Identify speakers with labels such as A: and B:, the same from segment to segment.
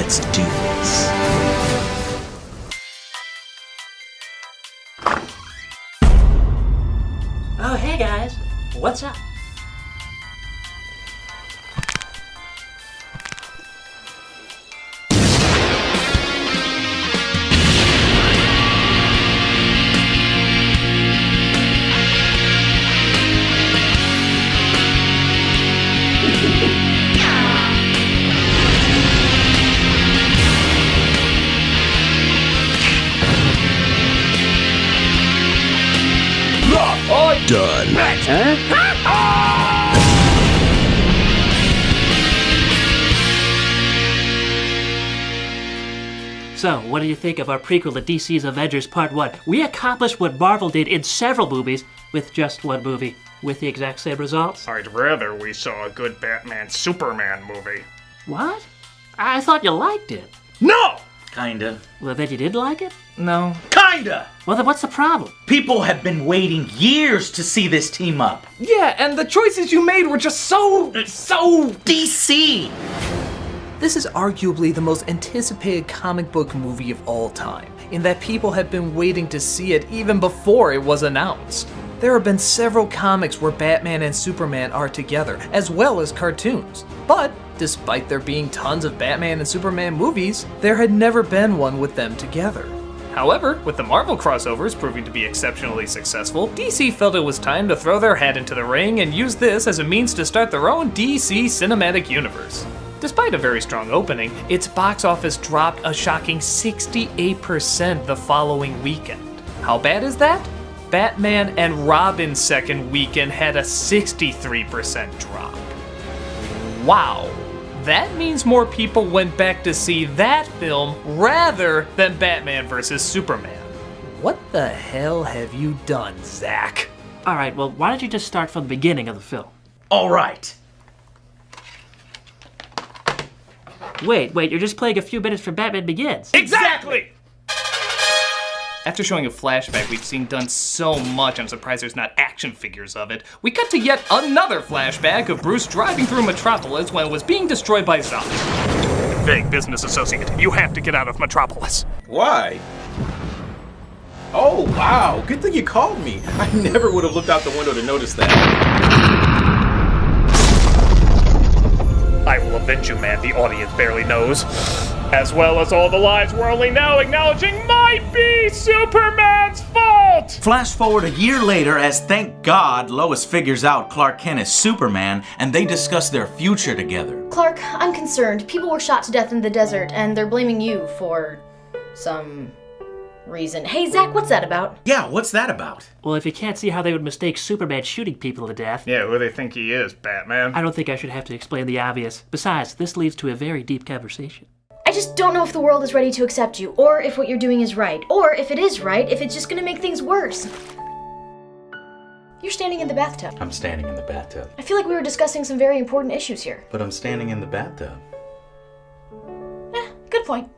A: Let's do this.
B: Oh, hey guys. What's up?
A: Done.
B: So, what do you think of our prequel to DC's Avengers Part 1? We accomplished what Marvel did in several movies with just one movie, with the exact same results.
C: I'd rather we saw a good Batman-Superman movie.
B: What? I thought you liked it.
C: No!
D: Kinda.
B: Well, then you did like it?
D: No. Kinda!
B: Well, then what's the problem?
D: People have been waiting years to see this team up.
E: Yeah, and the choices you made were just so
D: DC!
F: This is arguably the most anticipated comic book movie of all time, in that people have been waiting to see it even before it was announced. There have been several comics where Batman and Superman are together, as well as cartoons. But, despite there being tons of Batman and Superman movies, there had never been one with them together.
E: However, with the Marvel crossovers proving to be exceptionally successful, DC felt it was time to throw their hat into the ring and use this as a means to start their own DC cinematic universe. Despite a very strong opening, its box office dropped a shocking 68% the following weekend. How bad is that? Batman and Robin's second weekend had a 63% drop. Wow. That means more people went back to see that film rather than Batman vs. Superman.
F: What the hell have you done, Zach?
B: Alright, well, why don't you just start from the beginning of the film?
D: Alright.
B: Wait, you're just playing a few minutes from Batman Begins.
E: Exactly! After showing a flashback we've seen done so much, I'm surprised there's not action figures of it. We cut to yet another flashback of Bruce driving through Metropolis when it was being destroyed by Zod.
C: Vague business associate, you have to get out of Metropolis.
G: Why? Oh, wow. Good thing you called me. I never would have looked out the window to notice that.
C: I will avenge you, man, the audience barely knows. As well as all the lives we're only now acknowledging might be Superman's fault!
D: Flash forward a year later as, thank God, Lois figures out Clark Kent is Superman and they discuss their future together.
H: Clark, I'm concerned. People were shot to death in the desert, and they're blaming you for some reason. Hey, Zach, what's that about?
D: Yeah, what's that about?
B: Well, if you can't see how they would mistake Superman shooting people to death,
C: Yeah, who do they think he is, Batman?
B: I don't think I should have to explain the obvious. Besides, this leads to a very deep conversation.
H: I just don't know if the world is ready to accept you, or if what you're doing is right, or if it is right, if it's just gonna make things worse. You're standing in the bathtub.
D: I'm standing in the bathtub.
H: I feel like we were discussing some very important issues here.
D: But I'm standing in the bathtub.
H: Good point.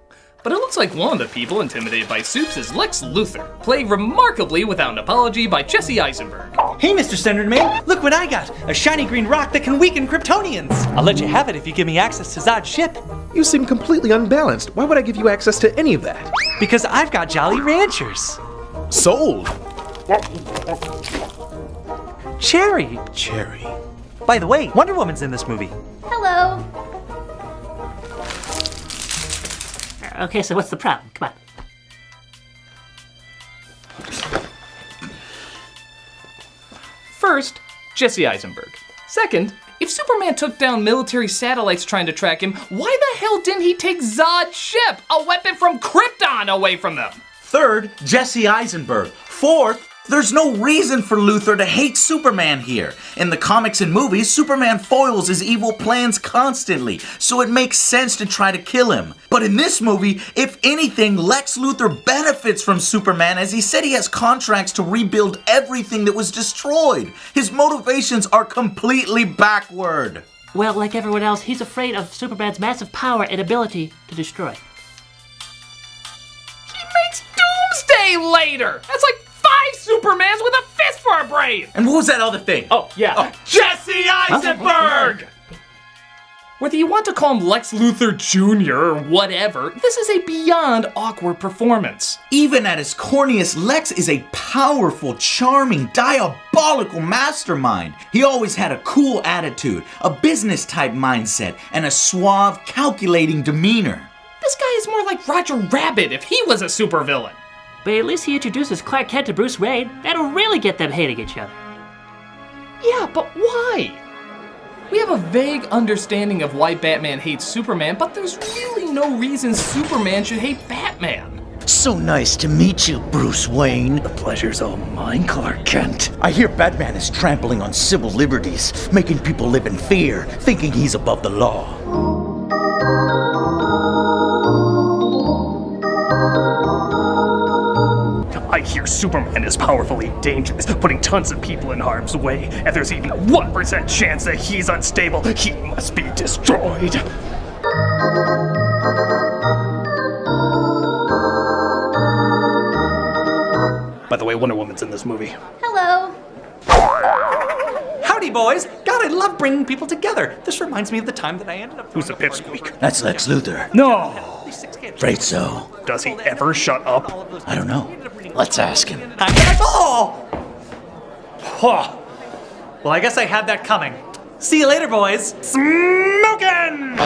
E: But it looks like one of the people intimidated by Supes is Lex Luthor, played remarkably without an apology by Jesse Eisenberg.
A: Hey, Mr. Standard Man, look what I got! A shiny green rock that can weaken Kryptonians! I'll let you have it if you give me access to Zod's ship.
I: You seem completely unbalanced. Why would I give you access to any of that?
A: Because I've got Jolly Ranchers.
I: Sold.
A: Cherry.
I: Cherry.
A: By the way, Wonder Woman's in this movie.
H: Hello.
B: Okay, so what's the problem? Come on.
E: First, Jesse Eisenberg. Second, if Superman took down military satellites trying to track him, why the hell didn't he take Zod's ship, a weapon from Krypton, away from them?
D: Third, Jesse Eisenberg. Fourth, there's no reason for Luthor to hate Superman here. In the comics and movies, Superman foils his evil plans constantly, so it makes sense to try to kill him. But in this movie, if anything, Lex Luthor benefits from Superman as he said he has contracts to rebuild everything that was destroyed. His motivations are completely backward.
B: Well, like everyone else, he's afraid of Superman's massive power and ability to destroy.
E: He makes Doomsday later! That's like 5 Supermans with a fist for a brain!
D: And what was that other thing?
E: Oh, yeah. Jesse Eisenberg! Whether you want to call him Lex Luthor Jr. or whatever, this is a beyond awkward performance.
D: Even at his corniest, Lex is a powerful, charming, diabolical mastermind. He always had a cool attitude, a business-type mindset, and a suave, calculating demeanor.
E: This guy is more like Roger Rabbit if he was a supervillain.
B: But at least he introduces Clark Kent to Bruce Wayne. That'll really get them hating each other.
E: Yeah, but why? We have a vague understanding of why Batman hates Superman, but there's really no reason Superman should hate Batman.
J: So nice to meet you, Bruce Wayne.
A: The pleasure's all mine, Clark Kent.
J: I hear Batman is trampling on civil liberties, making people live in fear, thinking he's above the law.
C: I hear Superman is powerfully dangerous, putting tons of people in harm's way, and there's even a 1% chance that he's unstable. He must be destroyed. By the way, Wonder Woman's in this movie.
H: Hello.
A: Howdy, boys. God, I love bringing people together. This reminds me of the time that I ended up...
C: Who's the pipsqueak?
J: That's Lex Luthor.
C: No!
J: Afraid so.
C: Does he ever shut up?
J: I don't know. Let's ask him.
A: Oh! Huh. Well, I guess I had that coming. See you later, boys. Smokin'!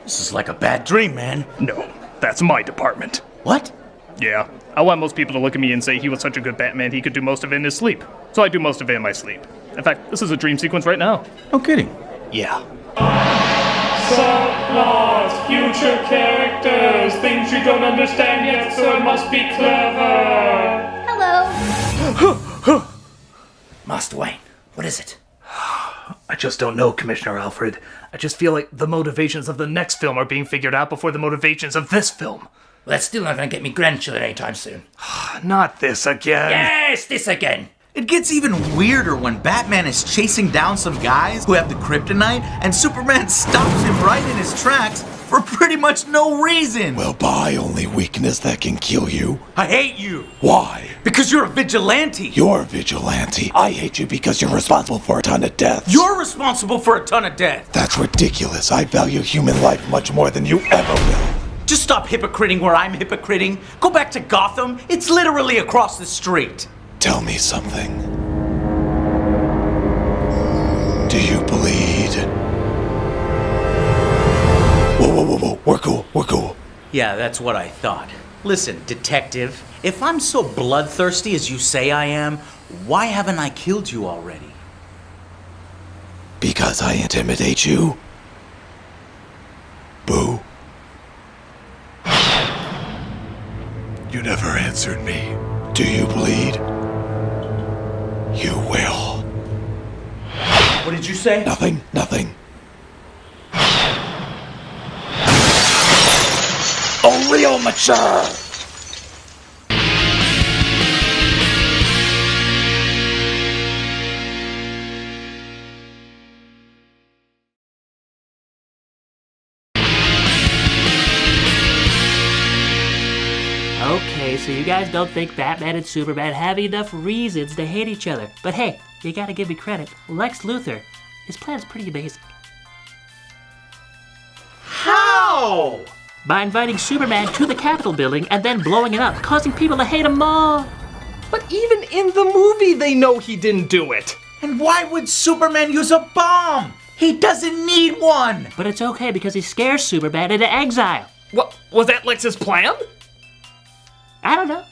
J: This is like a bad dream, man.
C: No, that's my department.
J: What?
C: Yeah, I want most people to look at me and say he was such a good Batman he could do most of it in his sleep. So I do most of it in my sleep. In fact, this is a dream sequence right now.
J: No kidding.
C: Yeah.
E: Subplots, future characters, things you don't understand yet, so it must be clever.
H: Hello.
J: Master Wayne, what is it?
A: I just don't know, Commissioner Alfred. I just feel like the motivations of the next film are being figured out before the motivations of this film.
J: Well, that's still not gonna get me grandchildren anytime soon.
A: Not this again.
J: Yes, this again.
D: It gets even weirder when Batman is chasing down some guys who have the kryptonite, and Superman stops him right in his tracks for pretty much no reason.
K: Well, by only weakness that can kill you.
D: I hate you.
K: Why?
D: Because you're a vigilante.
K: You're a vigilante. I hate you because you're responsible for a ton of deaths.
D: You're responsible for a ton of death.
K: That's ridiculous. I value human life much more than you ever will.
D: Just stop hypocriting where I'm hypocriting. Go back to Gotham. It's literally across the street.
K: Tell me something. Do you bleed? Whoa. We're cool.
D: Yeah, that's what I thought. Listen, detective, if I'm so bloodthirsty as you say I am, why haven't I killed you already?
K: Because I intimidate you? Boo. You never answered me. Do you bleed? You will.
D: What did you say?
K: Nothing. A real mature!
B: Okay, so you guys don't think Batman and Superman have enough reasons to hate each other. But hey, you gotta give me credit. Lex Luthor, his plan's pretty amazing.
D: How?
B: By inviting Superman to the Capitol building and then blowing it up, causing people to hate him more.
F: But even in the movie, they know he didn't do it.
D: And why would Superman use a bomb? He doesn't need one.
B: But it's okay because he scares Superman into exile.
E: What, was that Lex's plan?
B: I don't know.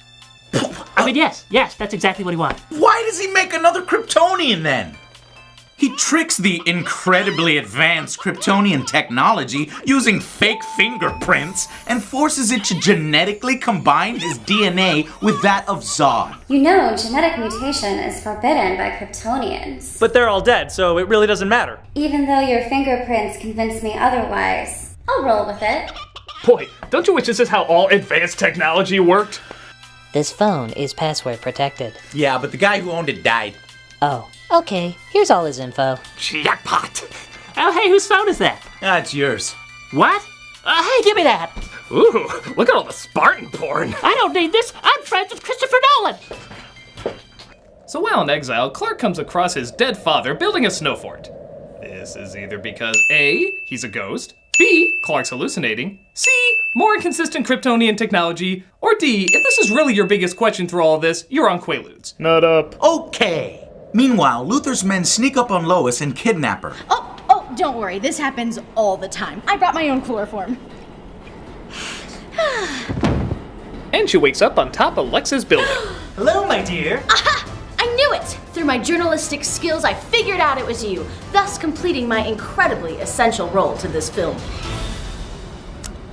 B: I mean, yes, that's exactly what he wanted.
D: Why does he make another Kryptonian then? He tricks the incredibly advanced Kryptonian technology using fake fingerprints and forces it to genetically combine his DNA with that of Zod.
L: You know, genetic mutation is forbidden by Kryptonians.
A: But they're all dead, so it really doesn't matter.
L: Even though your fingerprints convince me otherwise, I'll roll with it.
E: Boy, don't you wish this is how all advanced technology worked?
M: This phone is password protected.
D: Yeah, but the guy who owned it died.
M: Oh, okay. Here's all his info.
E: Jackpot!
B: Oh, hey, whose phone is that?
D: It's yours.
B: What? Hey, give me that.
E: Ooh, look at all the Spartan porn.
B: I don't need this. I'm friends with Christopher Nolan.
E: So while in exile, Clark comes across his dead father building a snow fort. This is either because A, he's a ghost, B, Clark's hallucinating, C, more inconsistent Kryptonian technology, or D, if this is really your biggest question through all of this, you're on Quaaludes.
C: Not up.
D: Okay. Meanwhile, Luther's men sneak up on Lois and kidnap her.
H: Oh, don't worry. This happens all the time. I brought my own chloroform.
E: And she wakes up on top of Lex's building.
A: Hello, my dear.
H: Aha! I knew it! Through my journalistic skills, I figured out it was you, thus completing my incredibly essential role to this film.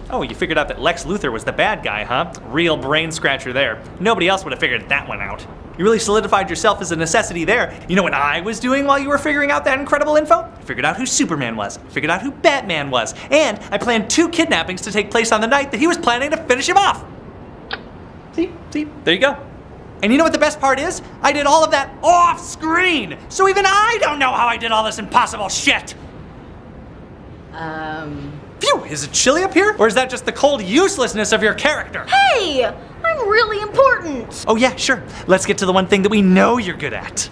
A: Oh, you figured out that Lex Luthor was the bad guy, huh? Real brain scratcher there. Nobody else would have figured that one out. You really solidified yourself as a necessity there. You know what I was doing while you were figuring out that incredible info? I figured out who Superman was. I figured out who Batman was. And I planned 2 kidnappings to take place on the night that he was planning to finish him off. See, there you go. And you know what the best part is? I did all of that off screen. So even I don't know how I did all this impossible shit. Phew, is it chilly up here? Or is that just the cold uselessness of your character?
H: Hey! I'm really important!
A: Oh yeah, sure. Let's get to the one thing that we know you're good at.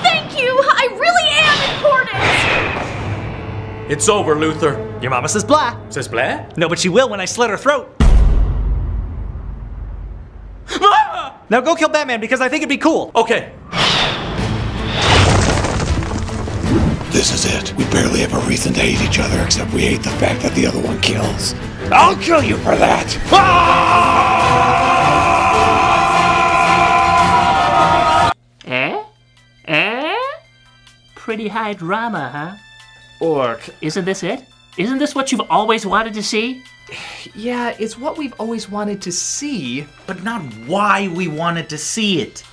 H: Thank you! I really am important!
D: It's over, Luther.
A: Your mama says blah.
D: Says blah?
A: No, but she will when I slit her throat. Now go kill Batman because I think it'd be cool.
D: Okay.
K: This is it. We barely have a reason to hate each other except we hate the fact that the other one kills. I'll kill you for that!
B: Pretty high drama, huh?
E: Orc.
B: Isn't this it? Isn't this what you've always wanted to see?
F: Yeah, it's what we've always wanted to see.
D: But not why we wanted to see it.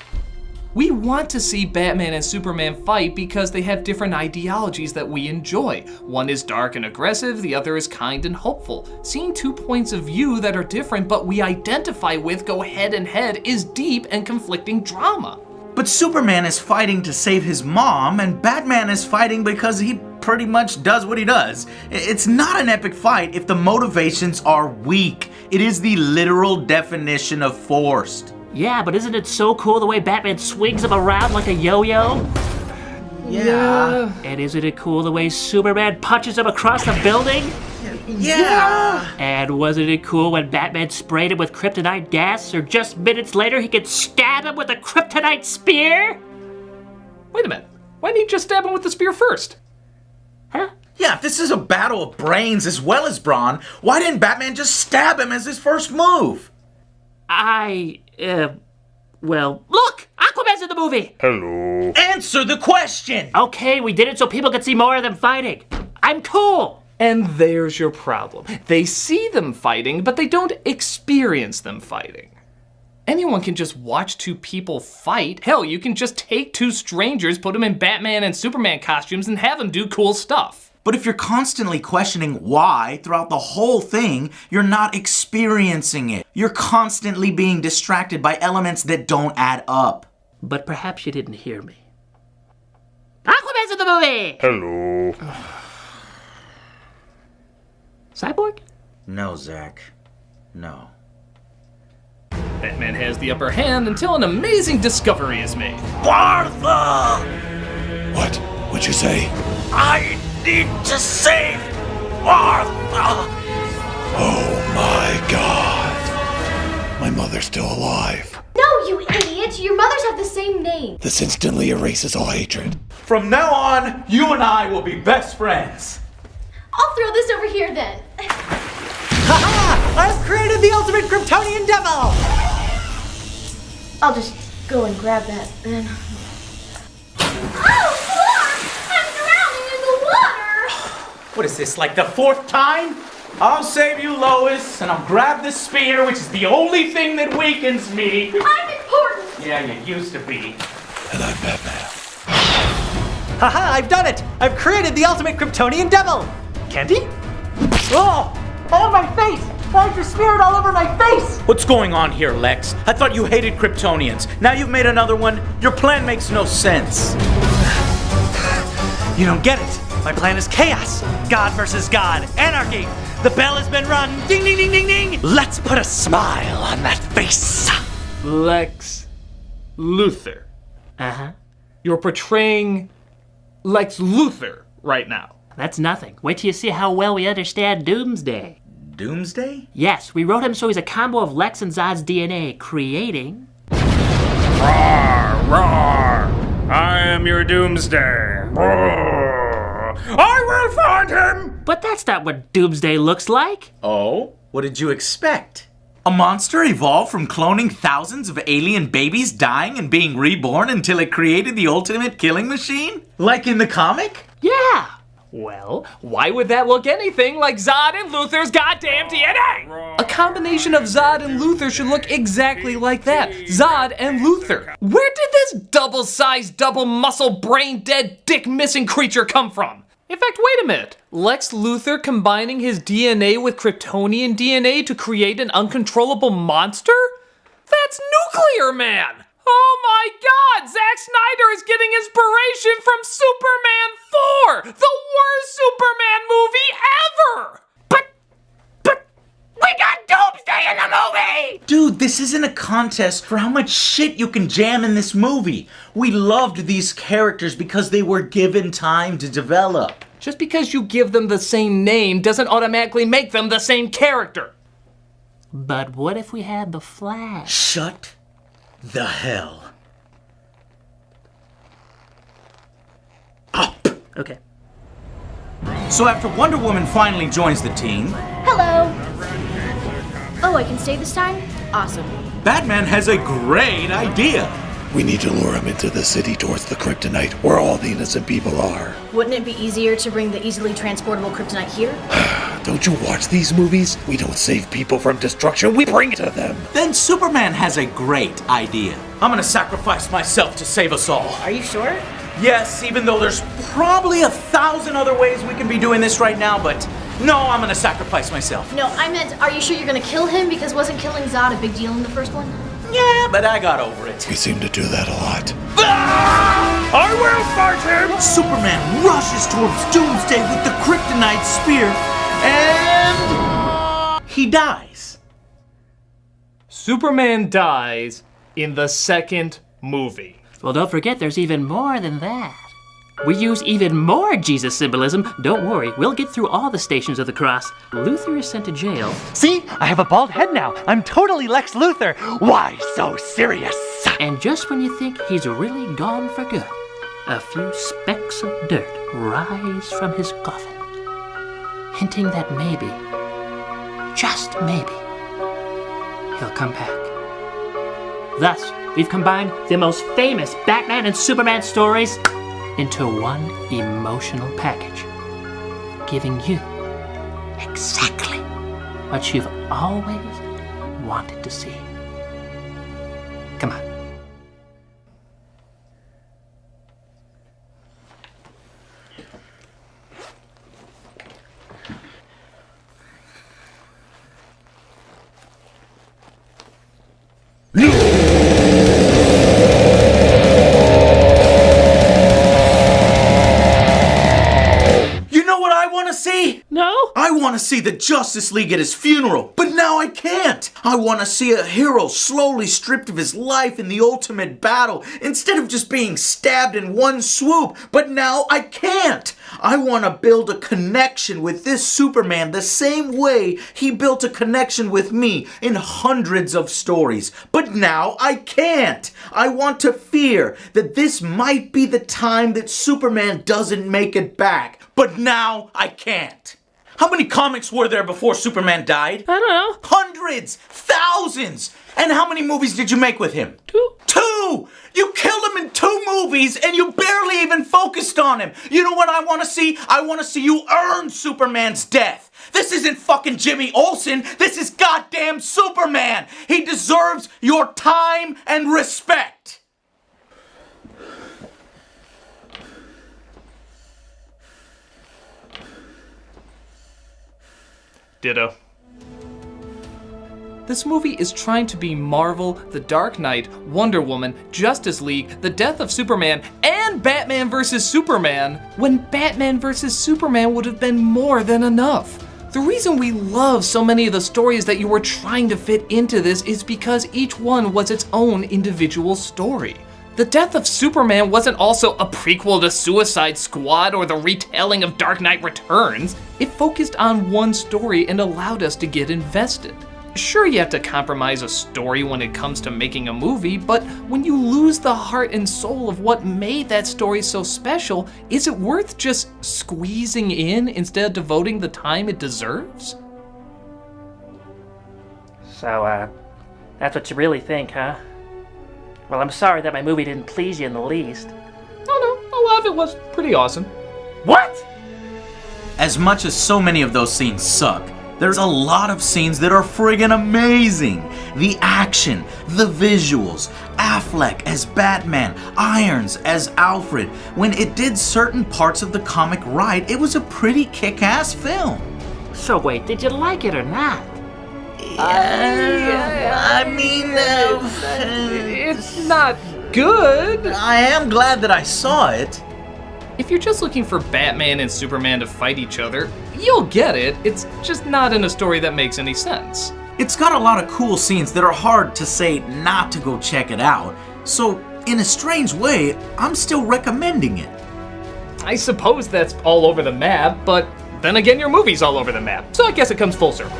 F: We want to see Batman and Superman fight because they have different ideologies that we enjoy. One is dark and aggressive, the other is kind and hopeful. Seeing 2 points of view that are different but we identify with go head and head is deep and conflicting drama.
D: But Superman is fighting to save his mom, and Batman is fighting because he pretty much does what he does. It's not an epic fight if the motivations are weak. It is the literal definition of forced.
B: Yeah, but isn't it so cool the way Batman swings him around like a yo-yo?
D: Yeah.
B: And isn't it cool the way Superman punches him across the building?
D: Yeah.
B: And wasn't it cool when Batman sprayed him with kryptonite gas, or just minutes later he could stab him with a kryptonite spear?
F: Wait a minute, why didn't he just stab him with the spear first?
B: Huh?
D: Yeah, if this is a battle of brains as well as brawn, why didn't Batman just stab him as his first move?
B: Well, look! Aquaman's in the movie!
C: Hello.
D: Answer the question!
B: Okay, we did it so people could see more of them fighting. I'm cool!
F: And there's your problem. They see them fighting, but they don't experience them fighting. Anyone can just watch 2 people fight. Hell, you can just take 2 strangers, put them in Batman and Superman costumes, and have them do cool stuff.
D: But if you're constantly questioning why throughout the whole thing, you're not experiencing it. You're constantly being distracted by elements that don't add up.
B: But perhaps you didn't hear me. Aquaman's in the movie!
C: Hello.
B: Cyborg?
D: No, Zach. No.
E: Batman has the upper hand until an amazing discovery is made.
D: Martha!
K: What? What'd you say?
D: I need to save Martha!
K: Oh my God. My mother's still alive.
H: No, you idiot! Your mothers have the same name.
K: This instantly erases all hatred.
D: From now on, you and I will be best friends.
H: I'll throw this over here then.
A: Haha! I've created the ultimate Kryptonian devil!
H: I'll just go and grab that then. Oh, Clark! I'm drowning in the water!
D: What is this, like the 4th time? I'll save you, Lois, and I'll grab this spear, which is the only thing that weakens me.
H: I'm important!
D: Yeah, you used to be.
K: And I'm Batman.
A: Haha, I've done it! I've created the ultimate Kryptonian devil! Candy? Oh! Oh, my face! Why is your spirit all over my face?
D: What's going on here, Lex? I thought you hated Kryptonians. Now you've made another one? Your plan makes no sense.
A: You don't get it. My plan is chaos. God versus God. Anarchy. The bell has been rung. Ding, ding, ding, ding, ding. Let's put a smile on that face.
E: Lex Luthor.
B: Uh-huh.
E: You're portraying Lex Luthor right now.
B: That's nothing. Wait till you see how well we understand Doomsday.
D: Doomsday?
B: Yes, we wrote him so he's a combo of Lex and Zod's DNA, creating...
C: Roar, roar! I am your Doomsday. Roar. I will find him!
B: But that's not what Doomsday looks like.
D: Oh? What did you expect? A monster evolved from cloning thousands of alien babies dying and being reborn until it created the ultimate killing machine? Like in the comic?
B: Yeah.
F: Well, why would that look anything like Zod and Luthor's goddamn DNA? A combination of Zod and Luthor should look exactly like that. Zod and Luthor. Where did this double-sized, double-muscle, brain-dead, dick-missing creature come from? In fact, wait a minute. Lex Luthor combining his DNA with Kryptonian DNA to create an uncontrollable monster? That's Nuclear Man! Oh my god! Zack Snyder is getting inspiration from Superman 4! The worst Superman movie ever! But, we got Doomsday in the movie!
D: Dude, this isn't a contest for how much shit you can jam in this movie. We loved these characters because they were given time to develop.
F: Just because you give them the same name doesn't automatically make them the same character.
B: But what if we had the Flash?
D: Shut the hell up.
B: Okay.
D: So after Wonder Woman finally joins the team,
H: Hello! Oh, I can stay this time? Awesome.
D: Batman has a great idea.
K: We need to lure him into the city towards the kryptonite, where all the innocent people are.
H: Wouldn't it be easier to bring the easily transportable kryptonite here?
K: Don't you watch these movies? We don't save people from destruction, we bring it to them.
D: Then Superman has a great idea. I'm gonna sacrifice myself to save us all.
H: Are you sure?
D: Yes, even though there's probably 1,000 other ways we can be doing this right now, but no, I'm gonna sacrifice myself.
H: No, I meant, are you sure you're gonna kill him? Because wasn't killing Zod a big deal in the first one?
D: Yeah, but I got over it.
K: We seem to do that a lot.
C: I will fight him!
D: Superman rushes towards Doomsday with the kryptonite spear, and he dies.
F: Superman dies in the second movie.
B: Well, don't forget there's even more than that. We use even more Jesus symbolism. Don't worry, we'll get through all the stations of the cross. Luthor is sent to jail.
N: See? I have a bald head now. I'm totally Lex Luthor. Why so serious?
B: And just when you think he's really gone for good, a few specks of dirt rise from his coffin, hinting that maybe, just maybe, he'll come back. Thus, we've combined the most famous Batman and Superman stories into one emotional package, giving you exactly what you've always wanted to see. Come on. No?
D: I want to see the Justice League at his funeral, but now I can't. I want to see a hero slowly stripped of his life in the ultimate battle instead of just being stabbed in one swoop, but now I can't. I want to build a connection with this Superman the same way he built a connection with me in hundreds of stories, but now I can't. I want to fear that this might be the time that Superman doesn't make it back, but now I can't. How many comics were there before Superman died?
B: I don't know.
D: Hundreds! Thousands! And how many movies did you make with him?
B: 2.
D: 2! You killed him in 2 movies and you barely even focused on him. You know what I want to see? I want to see you earn Superman's death. This isn't fucking Jimmy Olsen. This is goddamn Superman. He deserves your time and respect.
E: Ditto.
F: This movie is trying to be Marvel, The Dark Knight, Wonder Woman, Justice League, The Death of Superman, and Batman vs. Superman, when Batman vs. Superman would have been more than enough. The reason we love so many of the stories that you were trying to fit into this is because each one was its own individual story.
E: The death of Superman wasn't also a prequel to Suicide Squad or the retelling of Dark Knight Returns. It focused on one story and allowed us to get invested. Sure, you have to compromise a story when it comes to making a movie, but when you lose the heart and soul of what made that story so special, is it worth just squeezing in instead of devoting the time it deserves?
B: So, that's what you really think, huh? Well, I'm sorry that my movie didn't please you in the least.
E: Oh no, a lot of it was pretty awesome.
B: What?
D: As much as so many of those scenes suck, there's a lot of scenes that are friggin' amazing. The action, the visuals, Affleck as Batman, Irons as Alfred. When it did certain parts of the comic right, it was a pretty kick-ass film.
B: So wait, did you like it or not?
E: It's not good.
D: I am glad that I saw it.
E: If you're just looking for Batman and Superman to fight each other, you'll get it. It's just not in a story that makes any sense.
D: It's got a lot of cool scenes that are hard to say not to go check it out. So, in a strange way, I'm still recommending it.
E: I suppose that's all over the map, but then again, your movie's all over the map. So I guess it comes full circle.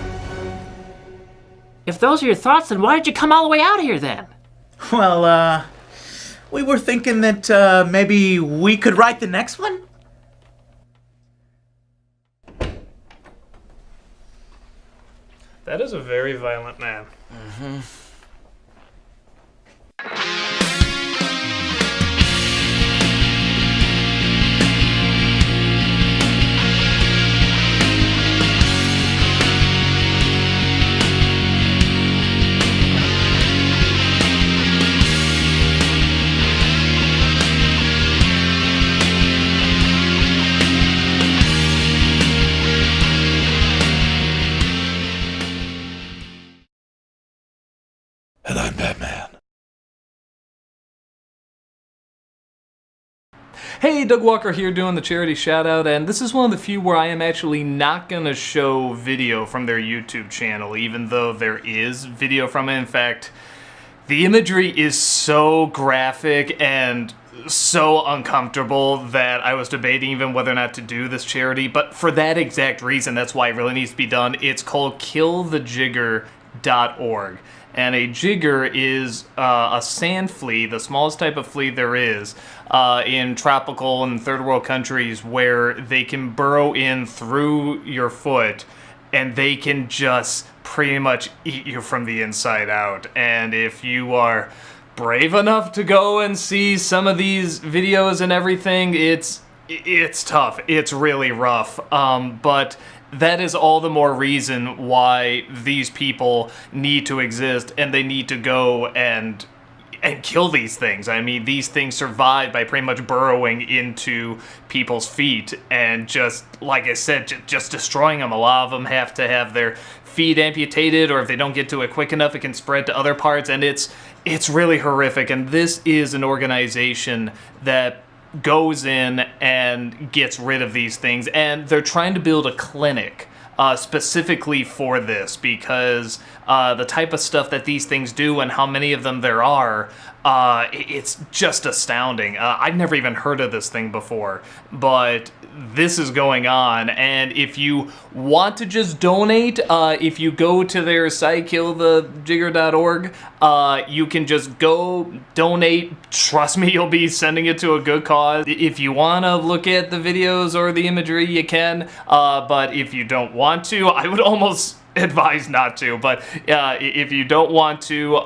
B: If those are your thoughts, then why did you come all the way out here then?
D: Well, we were thinking that maybe we could write the next one?
C: That is a very violent man.
K: And I'm Batman.
E: Hey, Doug Walker here doing the charity shout out, and this is one of the few where I am actually not gonna show video from their YouTube channel, even though there is video from it. In fact, the imagery is so graphic and so uncomfortable that I was debating even whether or not to do this charity, but for that exact reason, that's why it really needs to be done. It's called killthejigger.org. And a jigger is a sand flea, the smallest type of flea there is, in tropical and third world countries, where they can burrow in through your foot and they can just pretty much eat you from the inside out. And if you are brave enough to go and see some of these videos and everything, it's tough. It's really rough. But that is all the more reason why these people need to exist, and they need to go and kill these things. I mean, these things survive by pretty much burrowing into people's feet and just, like I said, just destroying them. A lot of them have to have their feet amputated, or if they don't get to it quick enough, it can spread to other parts, and it's really horrific. And this is an organization that goes in and gets rid of these things, and they're trying to build a clinic specifically for this, because the type of stuff that these things do and how many of them there are, it's just astounding. I'd never even heard of this thing before, but this is going on. And if you want to just donate, if you go to their site, killthejigger.org, you can just go donate. Trust me, you'll be sending it to a good cause. If you want to look at the videos or the imagery, you can, but if you don't want to, I would almost advise not to. But if you don't want to,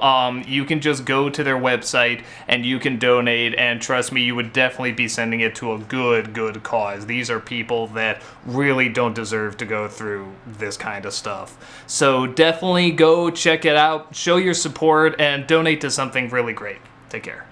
E: you can just go to their website and you can donate, and trust me, you would definitely be sending it to a good cause. These are people that really don't deserve to go through this kind of stuff. So definitely go check it out, show your support, and donate to something really great. Take care.